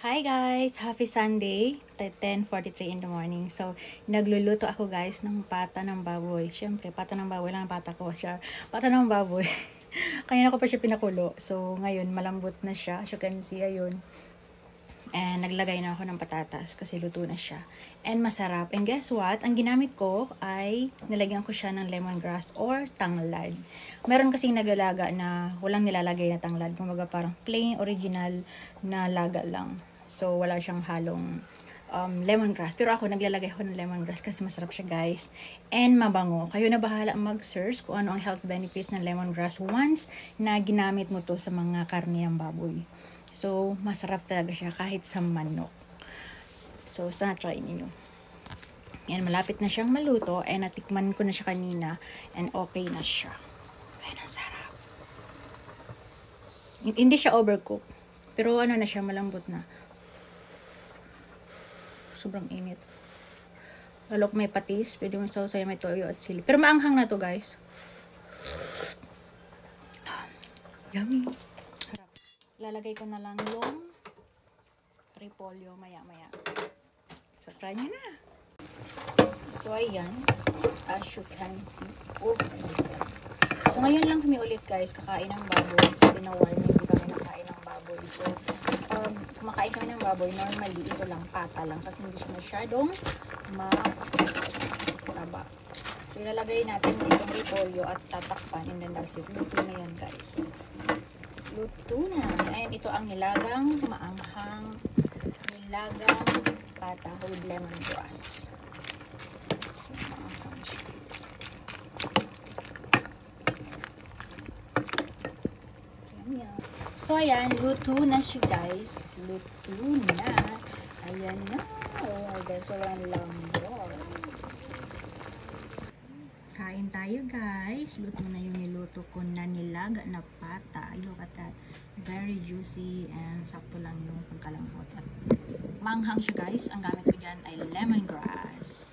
Hi guys! Happy Sunday! 10:43 in the morning. So, nagluluto ako guys ng pata ng baboy. Siyempre, pata ng baboy lang ang pata ko. Siya, pata ng baboy. Kanina ko pa siya pinakulo. So, ngayon malambot na siya. As you can see, ayun. And naglagay na ako ng patatas kasi luto na siya. And masarap. And guess what? Ang ginamit ko ay nilagyan ko siya ng lemongrass or tanglad. Meron kasing naglalaga na walang nilalagay na tanglad. Kumbaga parang plain original na laga lang. So wala siyang halong lemongrass. Pero ako naglalagay ako ng lemongrass kasi masarap siya guys. And mabango. Kayo na bahala mag-search kung ano ang health benefits ng lemongrass once na ginamit mo to sa mga karne ng baboy. So, masarap talaga siya kahit sa manok. So, sana try ninyo. Yan, malapit na siyang maluto. And natikman ko na siya kanina. And okay na siya. Ayan, ang sarap. Hindi siya overcook. Pero ano na siya, malambot na. Sobrang init. Lalok may patis. Pwede mo sausaya, may toyo at sili. Pero maanghang na to guys. Yummy. Lalagay ko na lang yung repolyo maya-maya. So, try nyo na. So, ayan. As you can see. Oh. So, ngayon lang kami ulit guys kakain ng baboy. So, pinawal na hindi kami nakain ng baboy. So, kumakain kami ng baboy. Normally, ito lang, pata lang. Kasi hindi siya masyadong mataba. So, ilalagay natin itong repolyo at tatakpan. And then, that's it. Luto na yan guys. Luto na. Ayan, ito ang nilagang maanghang nilagang pata with lemongrass. So, maanghang siya. So, ayan, luto na siya guys. Luto na. Ayan na. Oh my God, sobrang lambot. Kain tayo guys. Luto na yung niluto ko na nilaga na pata. Look at that. Very juicy and sakto lang yung pagkalambot. At manghang siya guys. Ang gamit ko dyan ay lemongrass.